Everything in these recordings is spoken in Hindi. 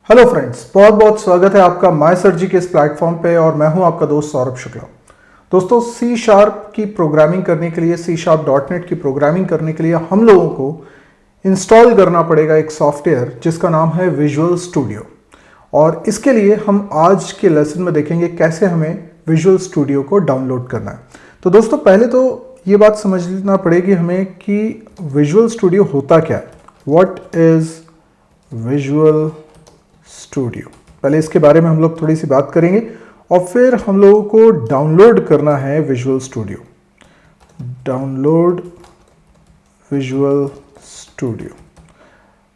हेलो फ्रेंड्स, बहुत बहुत स्वागत है आपका माय सर्जी के इस प्लेटफॉर्म पे और मैं हूं आपका दोस्त सौरभ शुक्ला। दोस्तों, सी शार्प की प्रोग्रामिंग करने के लिए, सी शार्प डॉट नेट की प्रोग्रामिंग करने के लिए हम लोगों को इंस्टॉल करना पड़ेगा एक सॉफ्टवेयर जिसका नाम है विजुअल स्टूडियो। और इसके लिए हम आज के लेसन में देखेंगे कैसे हमें विजुअल स्टूडियो को डाउनलोड करना है। तो दोस्तों, पहले तो ये बात समझना पड़ेगी हमें कि विजुअल स्टूडियो होता क्या है। व्हाट इज विजुअल स्टूडियो, पहले इसके बारे में हम लोग थोड़ी सी बात करेंगे और फिर हम लोगों को डाउनलोड करना है visual studio. Download visual studio.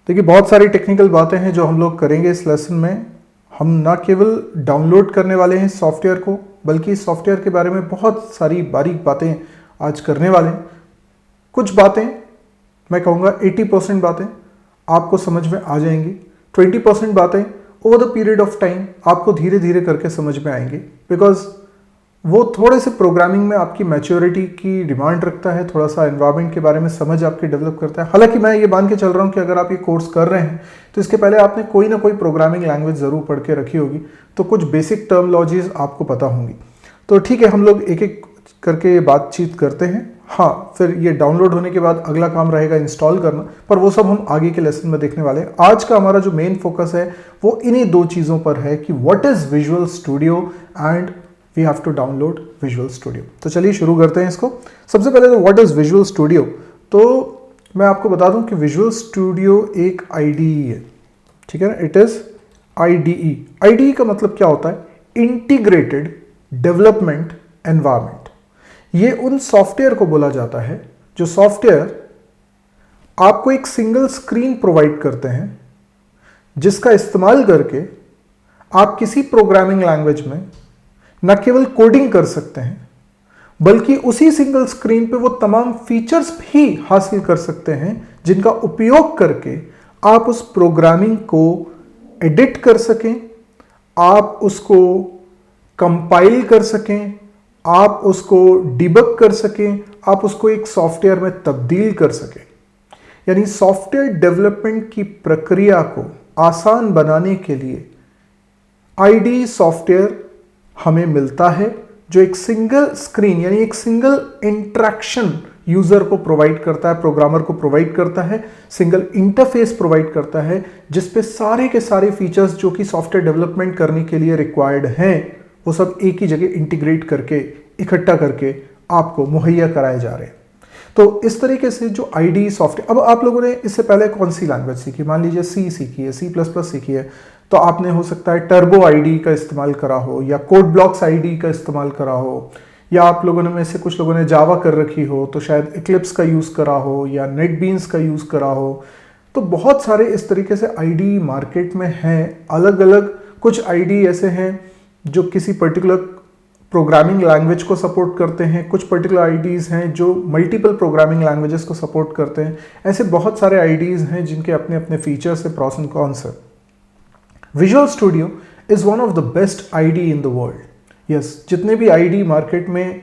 देखिए, बहुत सारी टेक्निकल बातें हैं जो हम लोग करेंगे इस लेसन में। हम ना केवल डाउनलोड करने वाले हैं सॉफ्टवेयर को, बल्कि इस सॉफ्टवेयर के बारे में बहुत सारी बारीक बातें आज करने वाले हैं। कुछ बातें, मैं कहूँगा 80% बातें आपको समझ में आ जाएंगी, 20% बातें over the period of time आपको धीरे धीरे करके समझ में आएंगे, बिकॉज वो थोड़े से प्रोग्रामिंग में आपकी मैच्योरिटी की डिमांड रखता है, थोड़ा सा एनवायरनमेंट के बारे में समझ आपकी डेवलप करता है। हालांकि मैं ये मान के चल रहा हूँ कि अगर आप ये कोर्स कर रहे हैं तो इसके पहले आपने कोई ना कोई प्रोग्रामिंग लैंग्वेज ज़रूर पढ़ के रखी होगी, तो कुछ बेसिक टर्मोलॉजीज आपको पता होंगी। तो ठीक है, हम लोग एक एक करके बातचीत करते हैं। हाँ, फिर ये डाउनलोड होने के बाद अगला काम रहेगा इंस्टॉल करना, पर वो सब हम आगे के लेसन में देखने वाले हैं। आज का हमारा जो मेन फोकस है वो इन्हीं दो चीज़ों पर है कि what is visual studio and we have to download visual studio. तो चलिए शुरू करते हैं इसको। सबसे पहले तो व्हाट इज़ विजुअल स्टूडियो, तो मैं आपको बता दूं कि विजुअल स्टूडियो एक IDE है, ठीक है ना। It is IDE। IDE का मतलब क्या होता है? Integrated development environment. ये उन सॉफ्टवेयर को बोला जाता है जो सॉफ्टवेयर आपको एक सिंगल स्क्रीन प्रोवाइड करते हैं, जिसका इस्तेमाल करके आप किसी प्रोग्रामिंग लैंग्वेज में न केवल कोडिंग कर सकते हैं, बल्कि उसी सिंगल स्क्रीन पे वो तमाम फीचर्स भी हासिल कर सकते हैं जिनका उपयोग करके आप उस प्रोग्रामिंग को एडिट कर सकें, आप उसको कंपाइल कर सकें, आप उसको डिबग कर सकें, आप उसको एक सॉफ्टवेयर में तब्दील कर सकें। यानी सॉफ्टवेयर डेवलपमेंट की प्रक्रिया को आसान बनाने के लिए IDE सॉफ्टवेयर हमें मिलता है, जो एक सिंगल स्क्रीन यानी एक सिंगल इंटरेक्शन यूजर को प्रोवाइड करता है, प्रोग्रामर को प्रोवाइड करता है, सिंगल इंटरफेस प्रोवाइड करता है, जिसपे सारे के सारे फीचर्स जो कि सॉफ्टवेयर डेवलपमेंट करने के लिए रिक्वायर्ड हैं वो सब एक ही जगह इंटीग्रेट करके, इकट्ठा करके आपको मुहैया कराए जा रहे हैं। तो इस तरीके से जो IDE सॉफ्टवेयर, अब आप लोगों ने इससे पहले कौन सी लैंग्वेज सीखी? मान लीजिए C सीखी है, C++ सीखी है, तो आपने हो सकता है टर्बो IDE का इस्तेमाल करा हो, या कोड ब्लॉक्स IDE का इस्तेमाल करा हो, या आप लोगों ने में से कुछ लोगों ने जावा कर रखी हो तो शायद इक्लिप्स का यूज़ करा हो, या नेटबीन्स का यूज़ करा हो। तो बहुत सारे इस तरीके से IDE मार्केट में हैं, अलग अलग। कुछ IDE ऐसे हैं जो किसी पर्टिकुलर प्रोग्रामिंग लैंग्वेज को सपोर्ट करते हैं, कुछ पर्टिकुलर IDEs हैं जो मल्टीपल प्रोग्रामिंग लैंग्वेजेस को सपोर्ट करते हैं। ऐसे बहुत सारे IDEs हैं जिनके अपने अपने फीचर्स हैं, प्रॉस एंड कॉन्स हैं। Visual studio is one of the best IDE in the world. Yes, जितने भी IDE मार्केट में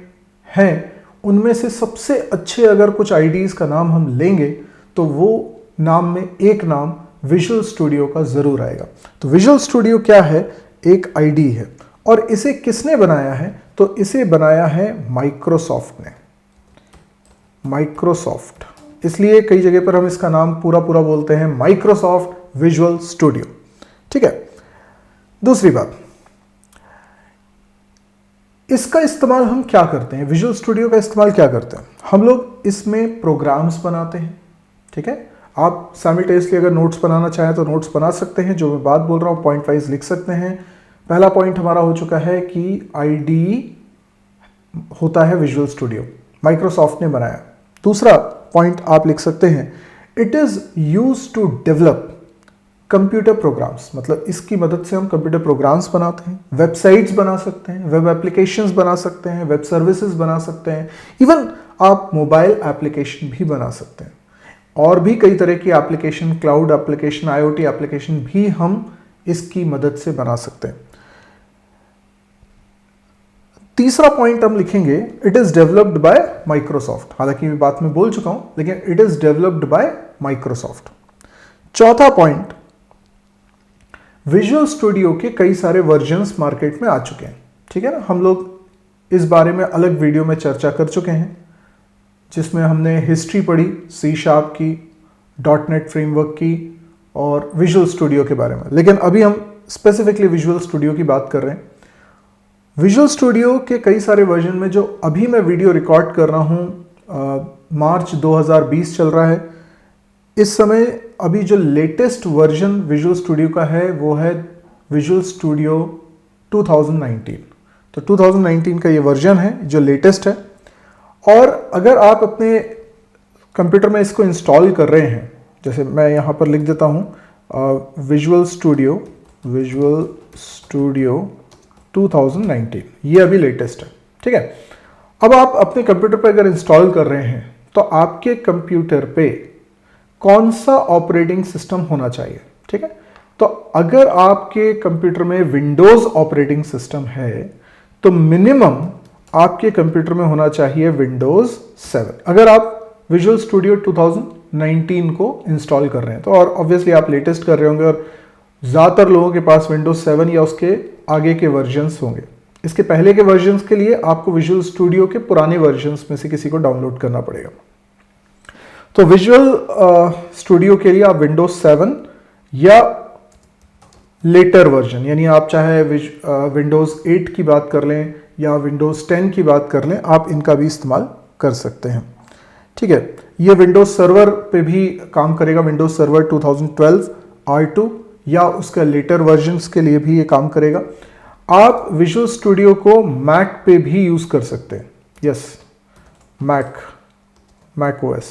हैं उनमें से सबसे अच्छे अगर कुछ IDEs का नाम हम लेंगे तो वो नाम में एक नाम विजुअल स्टूडियो का जरूर आएगा। तो विजुअल स्टूडियो क्या है? एक IDE है। और इसे किसने बनाया है? तो इसे बनाया है माइक्रोसॉफ्ट ने। माइक्रोसॉफ्ट, इसलिए कई जगह पर हम इसका नाम पूरा पूरा बोलते हैं माइक्रोसॉफ्ट विजुअल स्टूडियो, ठीक है। दूसरी बात, इसका इस्तेमाल हम क्या करते हैं? विजुअल स्टूडियो का इस्तेमाल क्या करते हैं हम लोग? इसमें प्रोग्राम्स बनाते हैं, ठीक है। आप साइमल्टेनियसली अगर नोट्स बनाना चाहें तो नोट्स बना सकते हैं। जो मैं बात बोल रहा हूं पॉइंट वाइज लिख सकते हैं। पहला पॉइंट हमारा हो चुका है कि IDE होता है विजुअल स्टूडियो, माइक्रोसॉफ्ट ने बनाया। दूसरा पॉइंट आप लिख सकते हैं, it is used to develop computer programs. मतलब इसकी मदद से हम कंप्यूटर प्रोग्राम्स बनाते हैं, वेबसाइट्स बना सकते हैं, वेब एप्लीकेशंस बना सकते हैं, वेब सर्विसेज बना सकते हैं, इवन आप मोबाइल एप्लीकेशन भी बना सकते हैं, और भी कई तरह की application, cloud application, IoT application भी हम इसकी मदद से बना सकते हैं। तीसरा पॉइंट हम लिखेंगे, it is developed by Microsoft. हालांकि मैं बात में बोल चुका हूं, लेकिन it is developed by Microsoft. चौथा पॉइंट, विजुअल स्टूडियो के कई सारे वर्जन्स मार्केट में आ चुके हैं, ठीक है ना। हम लोग इस बारे में अलग वीडियो में चर्चा कर चुके हैं, जिसमें हमने हिस्ट्री पढ़ी सी शार्प की, .NET फ्रेमवर्क की और विजुअल स्टूडियो के बारे में। लेकिन अभी हम स्पेसिफिकली विजुअल स्टूडियो की बात कर रहे हैं। विजुअल स्टूडियो के कई सारे वर्जन में जो अभी मैं वीडियो रिकॉर्ड कर रहा हूँ, मार्च 2020 चल रहा है इस समय। अभी जो लेटेस्ट वर्जन विजुअल स्टूडियो का है वो है विजुअल स्टूडियो 2019। तो 2019 का ये वर्जन है जो लेटेस्ट है। और अगर आप अपने कंप्यूटर में इसको इंस्टॉल कर रहे हैं, जैसे मैं यहाँ पर लिख देता हूँ विजुअल स्टूडियो 2019, ये अभी लेटेस्ट है, ठीक है। अब आप अपने कंप्यूटर पर अगर इंस्टॉल कर रहे हैं तो आपके कंप्यूटर पे कौन सा ऑपरेटिंग सिस्टम होना चाहिए, ठीक है। तो अगर आपके कंप्यूटर में विंडोज ऑपरेटिंग सिस्टम है तो मिनिमम आपके कंप्यूटर में होना चाहिए विंडोज 7, अगर आप विजुअल स्टूडियो 2019 को इंस्टॉल कर रहे हैं तो। और ऑब्वियसली आप लेटेस्ट कर रहे होंगे और ज़्यादातर लोगों के पास विंडोज 7 या उसके आगे के वर्जन्स होंगे। इसके पहले के वर्जन्स के लिए आपको विजुअल स्टूडियो के पुराने वर्जन्स में से किसी को डाउनलोड करना पड़ेगा। तो विजुअल स्टूडियो के लिए आप विंडोज 7 या लेटर वर्जन, यानी आप चाहे विंडोज 8 की बात कर लें या विंडोज 10 की बात कर लें, आप इनका भी इस्तेमाल कर सकते हैं, ठीक है। ये विंडोज सर्वर पे भी काम करेगा, विंडोज सर्वर 2012 R2 या उसका लेटर वर्जन्स के लिए भी ये काम करेगा। आप विजुअल स्टूडियो को मैक पे भी यूज कर सकते हैं, यस, मैक OS,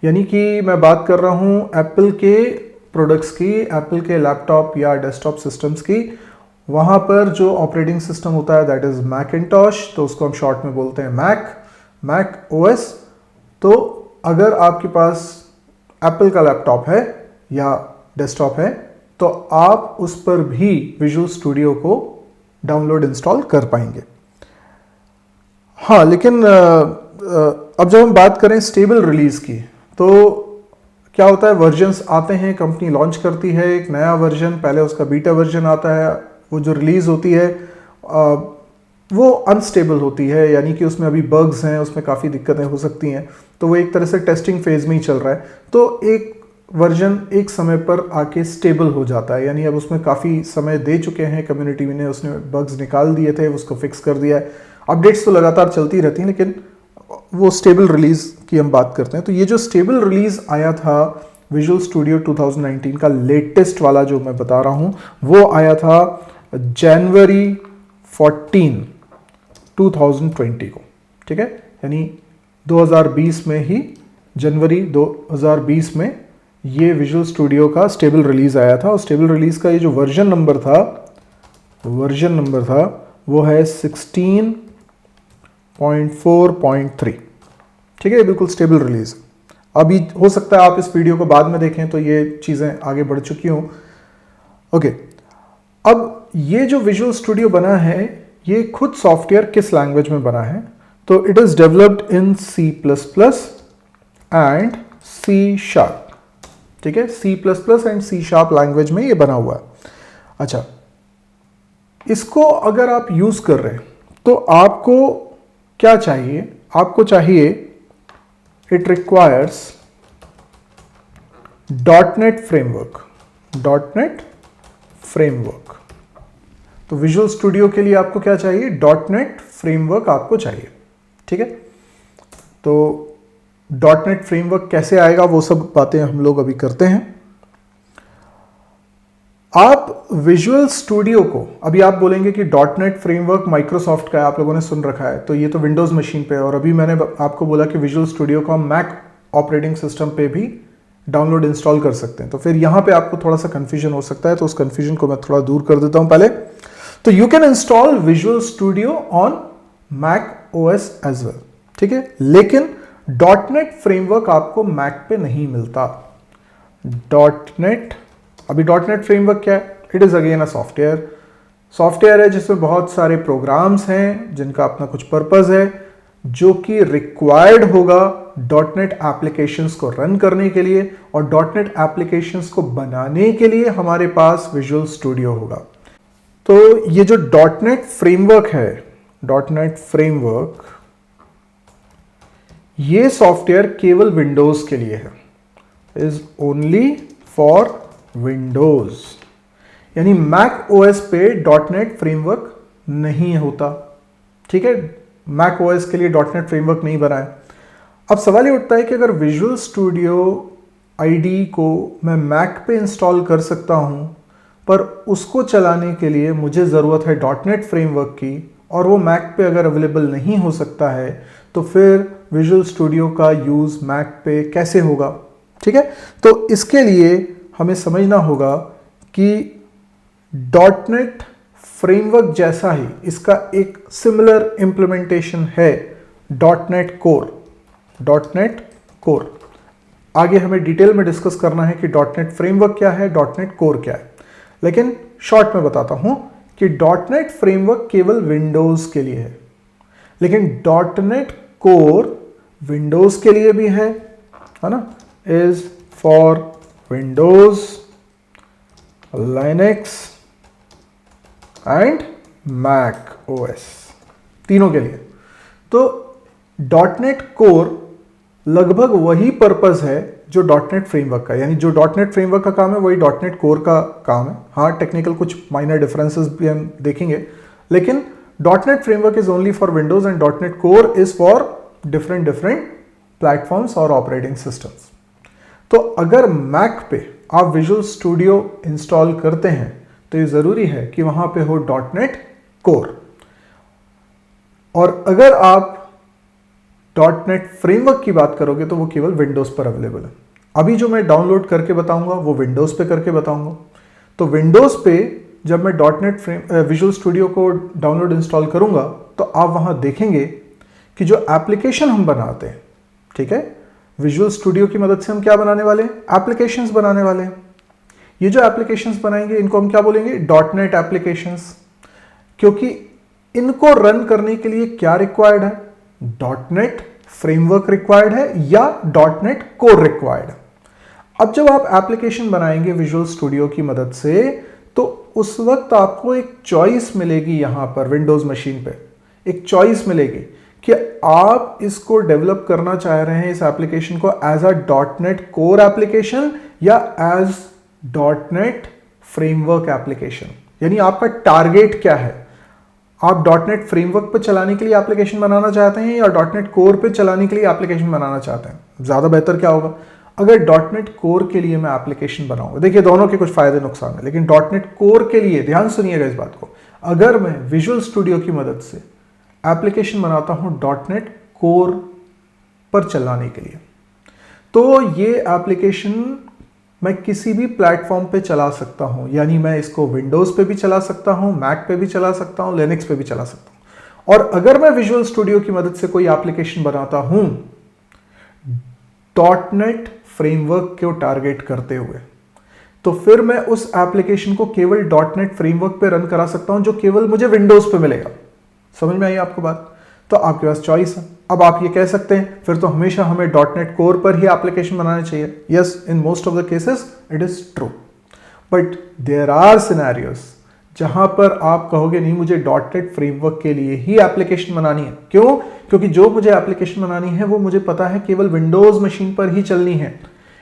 यानी कि मैं बात कर रहा हूं एप्पल के प्रोडक्ट्स की, एप्पल के लैपटॉप या डेस्कटॉप सिस्टम्स की। वहां पर जो ऑपरेटिंग सिस्टम होता है दैट इज मैकिंटॉश, तो उसको हम शॉर्ट में बोलते हैं मैक OS। तो अगर आपके पास एप्पल का लैपटॉप है या डेस्कटॉप है तो आप उस पर भी विजुअल स्टूडियो को डाउनलोड इंस्टॉल कर पाएंगे। हाँ, लेकिन अब जब हम बात करें स्टेबल रिलीज की, तो क्या होता है, वर्जन्स आते हैं, कंपनी लॉन्च करती है एक नया वर्जन, पहले उसका बीटा वर्जन आता है, वो जो रिलीज होती है वो अनस्टेबल होती है, यानी कि उसमें अभी बग्स हैं, उसमें काफ़ी दिक्कतें हो सकती हैं। तो वो एक तरह से टेस्टिंग फेज में ही चल रहा है। तो एक वर्जन एक समय पर आके स्टेबल हो जाता है, यानी अब उसमें काफ़ी समय दे चुके हैं, कम्युनिटी ने उसने बग्स निकाल दिए थे, उसको फिक्स कर दिया है। अपडेट्स तो लगातार चलती रहती हैं, लेकिन वो स्टेबल रिलीज की हम बात करते हैं। तो ये जो स्टेबल रिलीज आया था विजुअल स्टूडियो 2019 का लेटेस्ट वाला जो मैं बता रहा हूं, वो आया था जनवरी 14, 2020 को, ठीक है। यानी 2020 में ही, जनवरी 2020 में ये विजुअल स्टूडियो का स्टेबल रिलीज आया था। और स्टेबल रिलीज का ये जो वर्जन नंबर था वो है 16.4.3, ठीक है। बिल्कुल स्टेबल रिलीज। अभी हो सकता है आप इस वीडियो को बाद में देखें तो ये चीज़ें आगे बढ़ चुकी हों। ओके, अब ये जो विजुअल स्टूडियो बना है ये खुद सॉफ्टवेयर किस लैंग्वेज में बना है, तो it is developed in C++ and C#, ठीक है। C++ एंड C# लैंग्वेज में ये बना हुआ है। अच्छा, इसको अगर आप यूज़ कर रहे हैं तो आपको क्या चाहिए, आपको चाहिए इट रिक्वायर्स .NET फ्रेमवर्क। तो विजुअल स्टूडियो के लिए आपको क्या चाहिए, .NET फ्रेमवर्क आपको चाहिए, ठीक है। तो .NET फ्रेमवर्क कैसे आएगा वो सब बातें हम लोग अभी करते हैं। आप विजुअल स्टूडियो को, अभी आप बोलेंगे कि .NET फ्रेमवर्क माइक्रोसॉफ्ट का है, आप लोगों ने सुन रखा है, तो ये तो विंडोज मशीन पे है। और अभी मैंने आपको बोला कि विजुअल स्टूडियो को हम मैक ऑपरेटिंग सिस्टम पे भी डाउनलोड इंस्टॉल कर सकते हैं। तो फिर यहाँ पे आपको थोड़ा सा कंफ्यूजन हो सकता है, तो उस कंफ्यूजन को मैं थोड़ा दूर कर देता हूँ पहले। तो you can install visual studio on Mac OS as well, ठीक है। लेकिन .NET फ्रेमवर्क आपको मैक पे नहीं मिलता। अभी .NET फ्रेमवर्क क्या है, it is again a software है जिसमें बहुत सारे प्रोग्राम्स हैं जिनका अपना कुछ पर्पज़ है, जो कि रिक्वायर्ड होगा डॉटनेट एप्लीकेशंस को रन करने के लिए और डॉटनेट एप्लीकेशंस को बनाने के लिए हमारे पास विजुअल स्टूडियो होगा। तो ये जो डॉटनेट फ्रेमवर्क है, डॉटनेट फ्रेमवर्क, ये सॉफ्टवेयर केवल विंडोज के लिए है, इज ओनली फॉर विंडोज। यानी मैक ओएस पे डॉटनेट फ्रेमवर्क नहीं होता। ठीक है, मैक ओएस के लिए डॉटनेट फ्रेमवर्क नहीं बना है। अब सवाल ये उठता है कि अगर विजुअल स्टूडियो आईडी को मैं मैक पे इंस्टॉल कर सकता हूं, पर उसको चलाने के लिए मुझे ज़रूरत है डॉटनेट फ्रेमवर्क की, और वो मैक पे अगर अवेलेबल नहीं हो सकता है, तो फिर विजुअल स्टूडियो का यूज़ मैक पे कैसे होगा। ठीक है, तो इसके लिए हमें समझना होगा कि डॉटनेट फ्रेमवर्क जैसा ही इसका एक सिमिलर इम्प्लीमेंटेशन है डॉटनेट कोर। डॉटनेट कोर आगे हमें डिटेल में डिस्कस करना है कि डॉटनेट फ्रेमवर्क क्या है, डॉटनेट कोर क्या है, लेकिन शॉर्ट में बताता हूं कि डॉटनेट फ्रेमवर्क केवल विंडोज के लिए है, लेकिन डॉटनेट कोर विंडोज के लिए भी है ना, is for Windows, Linux and Mac OS, तीनों के लिए। तो डॉटनेट कोर लगभग वही पर्पस है जो डॉटनेट फ्रेमवर्क का, यानी जो डॉटनेट फ्रेमवर्क का काम है वही डॉटनेट कोर का काम है। हाँ, टेक्निकल कुछ माइनर डिफरेंसेस भी हम देखेंगे, लेकिन dot net framework is only for Windows and dot net core is for different platforms और ऑपरेटिंग सिस्टम्स। तो अगर मैक पे आप विजुअल स्टूडियो इंस्टॉल करते हैं तो ये जरूरी है कि वहां पे हो डॉटनेट कोर, और अगर आप डॉटनेट फ्रेमवर्क की बात करोगे तो वो केवल विंडोज पर अवेलेबल है। अभी जो मैं डाउनलोड करके बताऊंगा वो विंडोज पे करके बताऊंगा। तो विंडोज पे जब मैं डॉटनेट विजुअल स्टूडियो को डाउनलोड इंस्टॉल करूंगा तो आप वहां देखेंगे कि जो एप्लीकेशन हम बनाते हैं, ठीक है, विजुअल स्टूडियो की मदद से हम क्या बनाने वाले हैं, एप्लीकेशंस बनाने वाले हैं। ये जो एप्लीकेशंस बनाएंगे इनको हम क्या बोलेंगे, डॉटनेट एप्लीकेशंस, क्योंकि इनको रन करने के लिए क्या रिक्वायर्ड है, डॉटनेट फ्रेमवर्क रिक्वायर्ड है या डॉटनेट कोर रिक्वायर्ड है। अब जब आप एप्लीकेशन बनाएंगे विजुअल स्टूडियो की मदद से, तो उस वक्त आपको एक चॉइस मिलेगी, यहां पर विंडोज मशीन पे एक चॉइस मिलेगी कि आप इसको डेवलप करना चाह रहे हैं, इस एप्लीकेशन को as a dot net core application या एज डॉटनेट फ्रेमवर्क एप्लीकेशन। यानी आपका टारगेट क्या है, आप डॉटनेट फ्रेमवर्क पे चलाने के लिए एप्लीकेशन बनाना चाहते हैं या डॉटनेट कोर पे चलाने के लिए एप्लीकेशन बनाना चाहते हैं। ज्यादा बेहतर क्या होगा, अगर डॉटनेट कोर के लिए मैं एप्लीकेशन बनाऊंगा, देखिए दोनों के कुछ फायदे नुकसान है, लेकिन डॉटनेट कोर के लिए ध्यान सुनिएगा इस बात को, अगर मैं विजुअल स्टूडियो की मदद से एप्लीकेशन बनाता हूं डॉटनेट कोर पर चलाने के लिए, तो ये एप्लीकेशन मैं किसी भी प्लेटफॉर्म पे चला सकता हूं। यानी मैं इसको विंडोज पे भी चला सकता हूं, मैक पे भी चला सकता हूं, लिनक्स पे भी चला सकता हूं। और अगर मैं विजुअल स्टूडियो की मदद से कोई एप्लीकेशन बनाता हूं डॉटनेट फ्रेमवर्क को टारगेट करते हुए, तो फिर मैं उस एप्लीकेशन को केवल डॉटनेट फ्रेमवर्क पे रन करा सकता हूं, जो केवल मुझे विंडोज पे मिलेगा। समझ में आई आपको बात? तो आपके पास चॉइस है। अब आप ये कह सकते हैं फिर तो हमेशा हमें डॉटनेट कोर पर ही एप्लीकेशन बनाना चाहिए। Yes, in most of the cases it is true, but there are scenarios जहां पर आप कहोगे नहीं, मुझे डॉटनेट फ्रेमवर्क के लिए ही एप्लीकेशन बनानी है। क्यों? क्योंकि जो मुझे एप्लीकेशन बनानी है वो मुझे पता है केवल विंडोज मशीन पर ही चलनी है,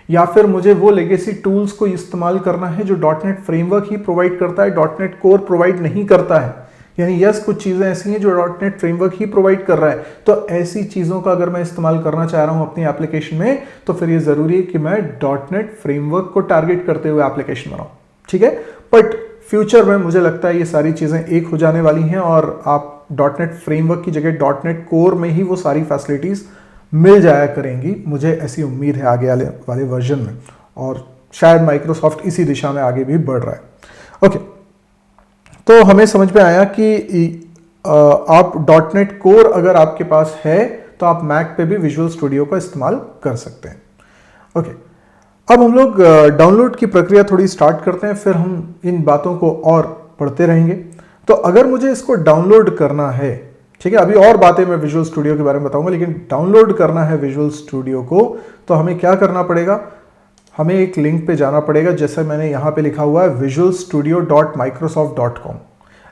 या फिर मुझे वो लेगेसी टूल्स को इस्तेमाल करना है जो डॉटनेट फ्रेमवर्क ही प्रोवाइड करता है, डॉटनेट कोर प्रोवाइड नहीं करता है। यानी यस, कुछ चीजें ऐसी हैं जो डॉटनेट फ्रेमवर्क ही प्रोवाइड कर रहा है। तो ऐसी चीजों का अगर मैं इस्तेमाल करना चाह रहा हूं अपनी एप्लीकेशन में, तो फिर ये जरूरी है कि मैं डॉटनेट फ्रेमवर्क को टारगेट करते हुए एप्लीकेशन बनाऊं। ठीक है, बट फ्यूचर में मुझे लगता है ये सारी चीजें एक हो जाने वाली हैं और आप डॉटनेट फ्रेमवर्क की जगह डॉटनेट कोर में ही वो सारी फैसिलिटीज मिल जाया करेंगी। मुझे ऐसी उम्मीद है आगे वाले वर्जन में, और शायद माइक्रोसॉफ्ट इसी दिशा में आगे भी बढ़ रहा है। ओके, तो हमें समझ में आया कि आप डॉटनेट कोर अगर आपके पास है तो आप मैक पे भी विजुअल स्टूडियो का इस्तेमाल कर सकते हैं। ओके, अब हम लोग डाउनलोड की प्रक्रिया थोड़ी स्टार्ट करते हैं, फिर हम इन बातों को और पढ़ते रहेंगे। तो अगर मुझे इसको डाउनलोड करना है, ठीक है, अभी और बातें मैं विजुअल स्टूडियो के बारे में बताऊंगा, लेकिन डाउनलोड करना है विजुअल स्टूडियो को तो हमें क्या करना पड़ेगा, हमें एक लिंक पे जाना पड़ेगा, जैसे मैंने यहाँ पे लिखा हुआ है visualstudio.microsoft.com।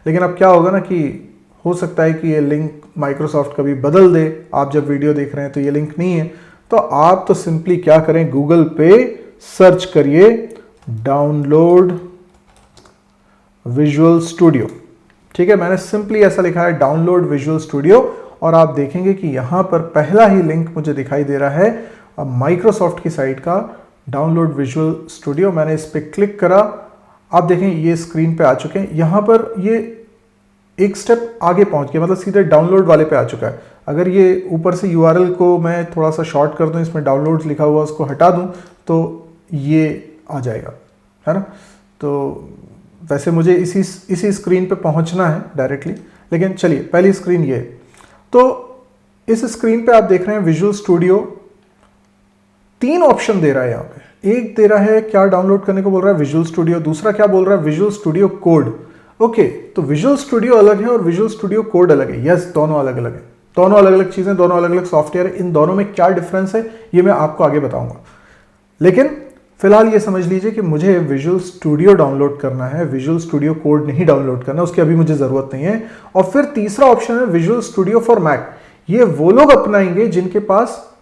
लेकिन अब क्या होगा ना कि हो सकता है कि ये लिंक माइक्रोसॉफ्ट कभी बदल दे, आप जब वीडियो देख रहे हैं तो ये लिंक नहीं है, तो आप तो सिंपली क्या करें, गूगल पे सर्च करिए डाउनलोड विजुअल स्टूडियो। ठीक है, मैंने सिंपली ऐसा लिखा है डाउनलोड विजुअल स्टूडियो, और आप देखेंगे कि यहां पर पहला ही लिंक मुझे दिखाई दे रहा है माइक्रोसॉफ्ट की साइट का डाउनलोड विजुअल स्टूडियो। मैंने इस पर क्लिक करा, आप देखें ये स्क्रीन पे आ चुके हैं। यहां पर ये एक स्टेप आगे पहुंच गया, मतलब सीधे डाउनलोड वाले पे आ चुका है। अगर ये ऊपर से यूआरएल को मैं थोड़ा सा शॉर्ट कर दूं, इसमें डाउनलोड्स लिखा हुआ उसको हटा दूं तो ये आ जाएगा, है ना। तो वैसे मुझे इसी स्क्रीन पे पहुंचना है डायरेक्टली, लेकिन चलिए पहली स्क्रीन ये। तो इस स्क्रीन पे आप देख रहे हैं विजुअल स्टूडियो 3 ऑप्शन दे रहा है यहाँ पे। एक दे रहा है क्या डाउनलोड करने को बोल रहा है, विजुअल स्टूडियो। दूसरा क्या बोल रहा है, विजुअल स्टूडियो कोड। ओके, तो विजुअल स्टूडियो अलग है और विजुअल स्टूडियो कोड अलग है। यस, दोनों अलग अलग है, दोनों अलग अलग चीजें, दोनों अलग अलग सॉफ्टवेयर है। इन दोनों में क्या डिफरेंस है ये मैं आपको आगे बताऊंगा, लेकिन फिलहाल ये समझ लीजिए कि मुझे विजुअल स्टूडियो डाउनलोड करना है, विजुअल स्टूडियो कोड नहीं डाउनलोड करना, उसकी अभी मुझे जरूरत नहीं है। और फिर तीसरा ऑप्शन है विजुअल स्टूडियो फॉर मैक। ये वो लोग अपनाएंगे जिनके पास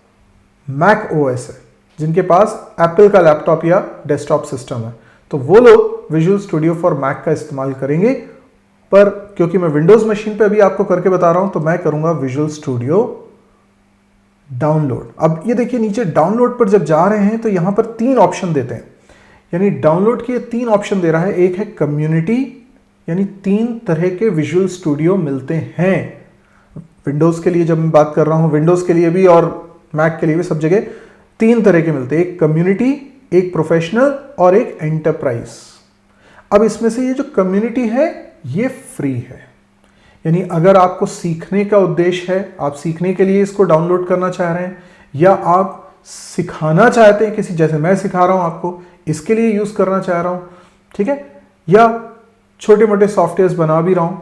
मैक ओएस है, जिनके पास एप्पल का लैपटॉप या डेस्कटॉप सिस्टम है, तो वो लोग विजुअल स्टूडियो फॉर मैक का इस्तेमाल करेंगे। पर क्योंकि मैं विंडोज मशीन पे अभी आपको करके बता रहा हूं, तो मैं करूंगा विजुअल स्टूडियो डाउनलोड। अब ये देखिए नीचे डाउनलोड पर जब जा रहे हैं तो यहां पर 3 ऑप्शन देते हैं, यानी डाउनलोड के 3 ऑप्शन दे रहा है। एक है कम्युनिटी, यानी 3 तरह के विजुअल स्टूडियो मिलते हैं विंडोज के लिए। जब मैं बात कर रहा हूं विंडोज के लिए भी और मैक के लिए भी, सब जगह 3 तरह के मिलते हैं, एक कम्युनिटी, एक प्रोफेशनल और एक एंटरप्राइज। अब इसमें से ये जो कम्युनिटी है ये फ्री है, यानी अगर आपको सीखने का उद्देश्य है, आप सीखने के लिए इसको डाउनलोड करना चाह रहे हैं, या आप सिखाना चाहते हैं किसी, जैसे मैं सिखा रहा हूं आपको, इसके लिए यूज करना चाह रहा हूं, ठीक है, या छोटे मोटे सॉफ्टवेयर्स बना भी रहा हूं,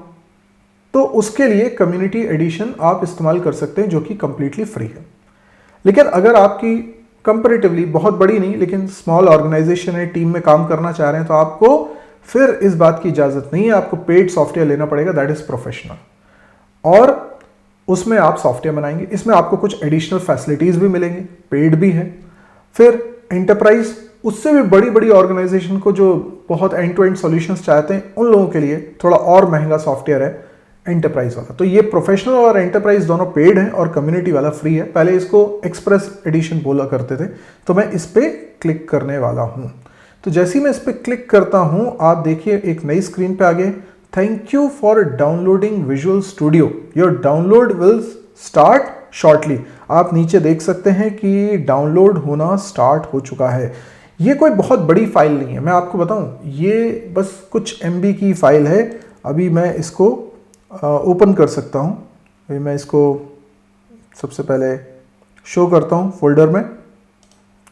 तो उसके लिए कम्युनिटी एडिशन आप इस्तेमाल कर सकते हैं, जो कि कंप्लीटली फ्री है। लेकिन अगर आपकी कंपैरेटिवली बहुत बड़ी नहीं लेकिन स्मॉल ऑर्गेनाइजेशन है, टीम में काम करना चाह रहे हैं, तो आपको फिर इस बात की इजाजत नहीं है, आपको पेड सॉफ्टवेयर लेना पड़ेगा, दैट इज प्रोफेशनल, और उसमें आप सॉफ्टवेयर बनाएंगे। इसमें आपको कुछ एडिशनल फैसिलिटीज भी मिलेंगे, पेड भी है। फिर एंटरप्राइज, उससे भी बड़ी बड़ी ऑर्गेनाइजेशन को जो बहुत एंड टू एंड सॉल्यूशंस चाहते हैं, उन लोगों के लिए थोड़ा और महंगा सॉफ्टवेयर है एंटरप्राइज वाला। तो ये प्रोफेशनल और एंटरप्राइज दोनों पेड है और कम्युनिटी वाला फ्री है। पहले इसको एक्सप्रेस एडिशन बोला करते थे। तो मैं इस पर क्लिक करने वाला हूं। तो जैसे ही मैं इस पर क्लिक करता हूं, आप देखिए एक नई स्क्रीन पे आ गए। Thank you for downloading visual studio, your download will start shortly. आप नीचे देख सकते हैं कि डाउनलोड होना स्टार्ट हो चुका है। ये कोई बहुत बड़ी फाइल नहीं है, मैं आपको बताऊं, ये बस कुछ MB की फाइल है। अभी मैं इसको ओपन कर सकता हूं। अभी मैं इसको सबसे पहले शो करता हूं फोल्डर में,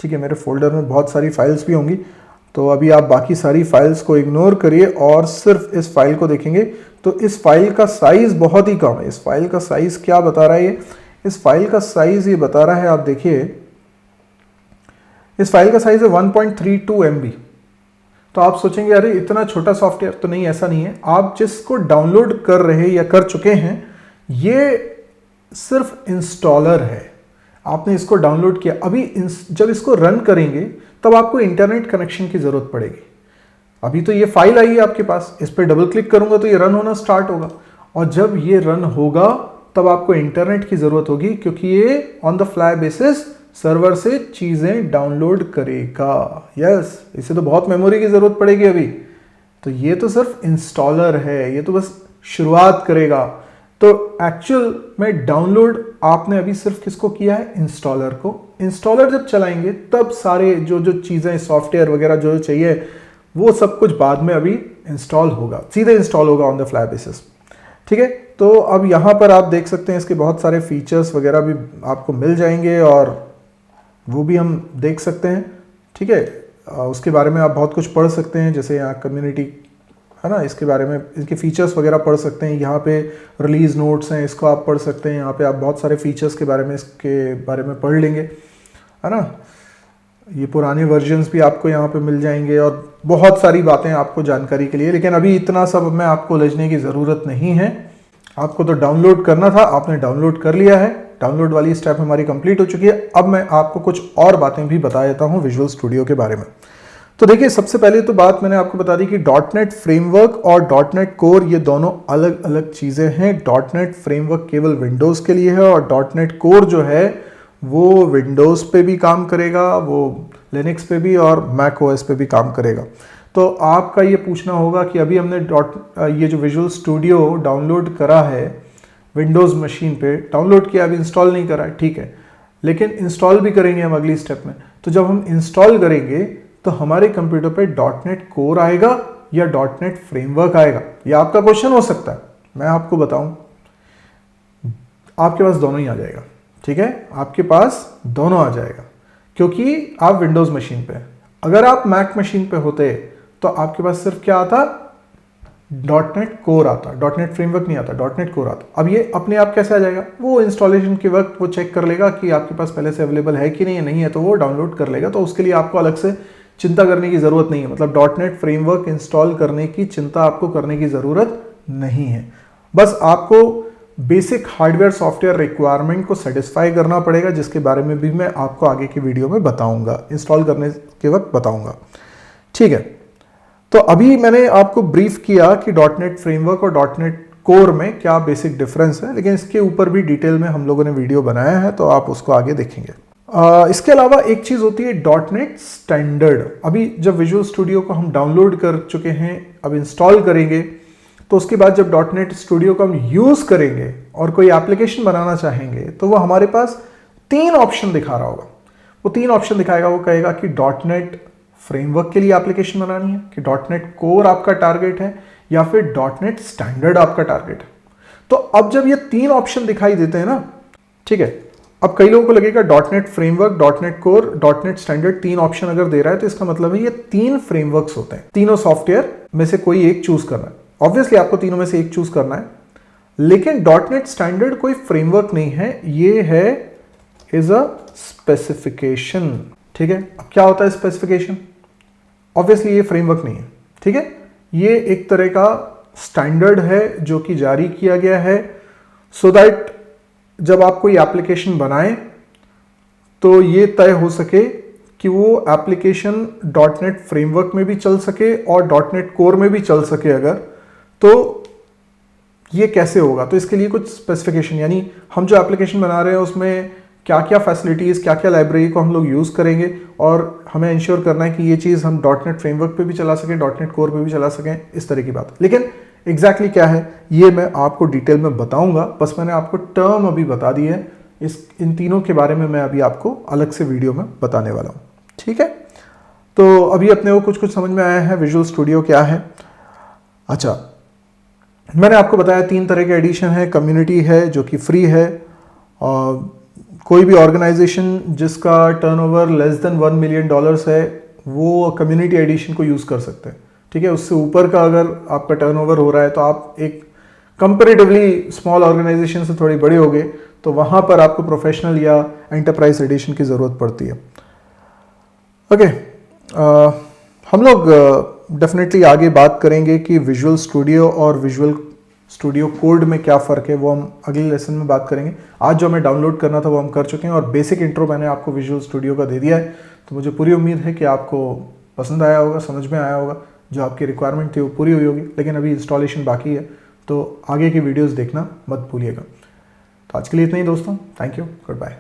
ठीक है। मेरे फोल्डर में बहुत सारी फाइल्स भी होंगी, तो अभी आप बाकी सारी फाइल्स को इग्नोर करिए और सिर्फ इस फाइल को देखेंगे। तो इस फाइल का साइज बहुत ही कम है। इस फाइल का साइज क्या बता रहा है ये? इस फाइल का साइज ये बता रहा है, आप देखिए, इस फाइल का साइज है 1.32 MB। तो आप सोचेंगे अरे इतना छोटा सॉफ्टवेयर, तो नहीं, ऐसा नहीं है। आप जिसको डाउनलोड कर रहे या कर चुके हैं, ये सिर्फ इंस्टॉलर है। आपने इसको डाउनलोड किया, अभी जब इसको रन करेंगे तब आपको इंटरनेट कनेक्शन की जरूरत पड़ेगी। अभी तो ये फाइल आई है आपके पास, इस पर डबल क्लिक करूंगा तो ये रन होना स्टार्ट होगा, और जब ये रन होगा तब आपको इंटरनेट की जरूरत होगी, क्योंकि ये on the fly basis server से चीजें डाउनलोड करेगा। यस, इसे तो बहुत मेमोरी की जरूरत पड़ेगी अभी। तो ये तो सिर्फ इंस्टॉलर है, ये तो बस शुरुआत करेगा। तो एक्चुअल में डाउनलोड आपने अभी सिर्फ किसको किया है? इंस्टॉलर को। इंस्टॉलर जब चलाएंगे तब सारे जो चीजें, सॉफ्टवेयर वगैरह जो चाहिए, वो सब कुछ बाद में अभी इंस्टॉल होगा, सीधे इंस्टॉल होगा ऑन द फ्लाई बेसिस, ठीक है। तो अब यहाँ पर आप देख सकते हैं इसके बहुत सारे फीचर्स वगैरह भी आपको मिल जाएंगे, और वो भी हम देख सकते हैं, ठीक है। उसके बारे में आप बहुत कुछ पढ़ सकते हैं, जैसे यहाँ कम्युनिटी है ना, इसके बारे में, इसके फीचर्स वगैरह पढ़ सकते हैं। यहाँ पे रिलीज नोट्स हैं, इसको आप पढ़ सकते हैं। यहाँ पे आप बहुत सारे फीचर्स के बारे में, इसके बारे में पढ़ लेंगे, है ना। ये पुराने वर्जन्स भी आपको यहाँ पे मिल जाएंगे और बहुत सारी बातें आपको जानकारी के लिए। लेकिन अभी इतना सब में आपको उलझने की ज़रूरत नहीं है। आपको तो डाउनलोड करना था, आपने डाउनलोड कर लिया है। डाउनलोड वाली स्टेप हमारी कंप्लीट हो चुकी है। अब मैं आपको कुछ और बातें भी बता देता हूँ विजुअल स्टूडियो के बारे में। तो देखिए, सबसे पहले तो बात मैंने आपको बता दी कि डॉटनेट फ्रेमवर्क और डॉटनेट कोर ये दोनों अलग अलग चीज़ें हैं। डॉटनेट फ्रेमवर्क केवल विंडोज़ के लिए है और डॉटनेट कोर जो है वो विंडोज़ पे भी काम करेगा, वो लिनक्स पे भी और मैक ओएस पे भी काम करेगा। तो आपका ये पूछना होगा कि अभी हमने ये जो विजुअल स्टूडियो डाउनलोड करा है विंडोज़ मशीन पे, डाउनलोड किया, अभी इंस्टॉल नहीं करा है, ठीक है, लेकिन इंस्टॉल भी करेंगे हम अगली स्टेप में। तो जब हम इंस्टॉल करेंगे तो हमारे कंप्यूटर पे डॉटनेट कोर आएगा या डॉटनेट फ्रेमवर्क आएगा, ये आपका क्वेश्चन हो सकता है। मैं आपको बताऊं, आपके पास दोनों ही आ जाएगा, ठीक है, आपके पास दोनों आ जाएगा, क्योंकि आप विंडोज़ मशीन पे। अगर आप मैक मशीन पे होते तो आपके पास सिर्फ क्या आता, डॉटनेट कोर आता, डॉटनेट फ्रेमवर्क नहीं आता, डॉटनेट कोर आता। अब ये अपने आप कैसे आ जाएगा, वो इंस्टॉलेशन के वक्त वो चेक कर लेगा कि आपके पास पहले से अवेलेबल है कि नहीं है, तो वो डाउनलोड कर लेगा। तो उसके लिए आपको अलग से चिंता करने की ज़रूरत नहीं है। मतलब डॉटनेट फ्रेमवर्क इंस्टॉल करने की चिंता आपको करने की ज़रूरत नहीं है। बस आपको बेसिक हार्डवेयर सॉफ्टवेयर रिक्वायरमेंट को सेटिस्फाई करना पड़ेगा, जिसके बारे में भी मैं आपको आगे की वीडियो में बताऊंगा, इंस्टॉल करने के वक्त बताऊंगा, ठीक है। तो अभी मैंने आपको ब्रीफ किया कि डॉटनेट फ्रेमवर्क और डॉटनेट कोर में क्या बेसिक डिफरेंस है, लेकिन इसके ऊपर भी डिटेल में हम लोगों ने वीडियो बनाया है, तो आप उसको आगे देखेंगे। इसके अलावा एक चीज़ होती है डॉटनेट स्टैंडर्ड। अभी जब विजुअल स्टूडियो को हम डाउनलोड कर चुके हैं, अब इंस्टॉल करेंगे, तो उसके बाद जब डॉटनेट स्टूडियो को हम यूज़ करेंगे और कोई एप्लीकेशन बनाना चाहेंगे, तो वो हमारे पास 3 ऑप्शन दिखा रहा होगा। वो 3 ऑप्शन दिखाएगा, वो कहेगा कि डॉटनेट फ्रेमवर्क के लिए एप्लीकेशन बनानी है, कि डॉटनेट कोर आपका टारगेट है, या फिर डॉटनेट स्टैंडर्ड आपका टारगेट है। तो अब जब ये 3 ऑप्शन दिखाई देते हैं ना, ठीक है, अब कई लोगों को लगेगा dot net framework, dot net core, dot net standard 3 option अगर दे रहा है तो इसका मतलब है ये 3 फ्रेमवर्क्स होते हैं। तीनों सॉफ्टवेयर में से कोई एक चूज करना है। ऑब्वियसली आपको तीनों में से एक चूज करना है, लेकिन डॉटनेट स्टैंडर्ड कोई फ्रेमवर्क नहीं है, ये है इज अ स्पेसिफिकेशन, ठीक है। अब क्या होता है स्पेसिफिकेशन, ऑब्वियसली ये फ्रेमवर्क नहीं है, ठीक है, ये एक तरह का स्टैंडर्ड है जो कि जारी किया गया है सो दैट जब आप कोई एप्लीकेशन बनाएं तो ये तय हो सके कि वो एप्लीकेशन डॉटनेट फ्रेमवर्क में भी चल सके और डॉटनेट कोर में भी चल सके। अगर तो ये कैसे होगा, तो इसके लिए कुछ स्पेसिफिकेशन, यानी हम जो एप्लीकेशन बना रहे हैं उसमें क्या क्या फैसिलिटीज़, क्या क्या लाइब्रेरी को हम लोग यूज़ करेंगे, और हमें इंश्योर करना है कि ये चीज़ हम डॉटनेट फ्रेमवर्क पे भी चला सकें, डॉटनेट कोर पे भी चला सकें, इस तरह की बात। लेकिन एग्जैक्टली क्या है ये मैं आपको डिटेल में बताऊंगा, बस मैंने आपको टर्म अभी बता दी है। इन तीनों के बारे में मैं अभी आपको अलग से वीडियो में बताने वाला हूँ, ठीक है। तो अभी अपने को कुछ समझ में आया है विजुअल स्टूडियो क्या है। अच्छा, मैंने आपको बताया 3 तरह के एडिशन है। कम्युनिटी है जो कि फ्री है, और कोई भी ऑर्गेनाइजेशन जिसका टर्नओवर लेस देन $1 मिलियन है वो कम्युनिटी एडिशन को यूज़ कर सकते हैं, ठीक है। उससे ऊपर का अगर आपका टर्नओवर हो रहा है तो आप एक कंपैरेटिवली स्मॉल ऑर्गेनाइजेशन से थोड़ी बड़े हो गए, तो वहाँ पर आपको प्रोफेशनल या एंटरप्राइज एडिशन की ज़रूरत पड़ती है। ओके, हम लोग डेफिनेटली आगे बात करेंगे कि विजुअल स्टूडियो और विजुअल स्टूडियो कोड में क्या फ़र्क है, वो हम अगले लेसन में बात करेंगे। आज जो हमें डाउनलोड करना था वो हम कर चुके हैं, और बेसिक इंट्रो मैंने आपको विजुअल स्टूडियो का दे दिया है। तो मुझे पूरी उम्मीद है कि आपको पसंद आया होगा, समझ में आया होगा, जो आपकी रिक्वायरमेंट थी वो पूरी हुई होगी। लेकिन अभी इंस्टॉलेशन बाकी है, तो आगे की वीडियोज़ देखना मत भूलिएगा। तो आज के लिए इतना ही दोस्तों, थैंक यू, गुड बाय।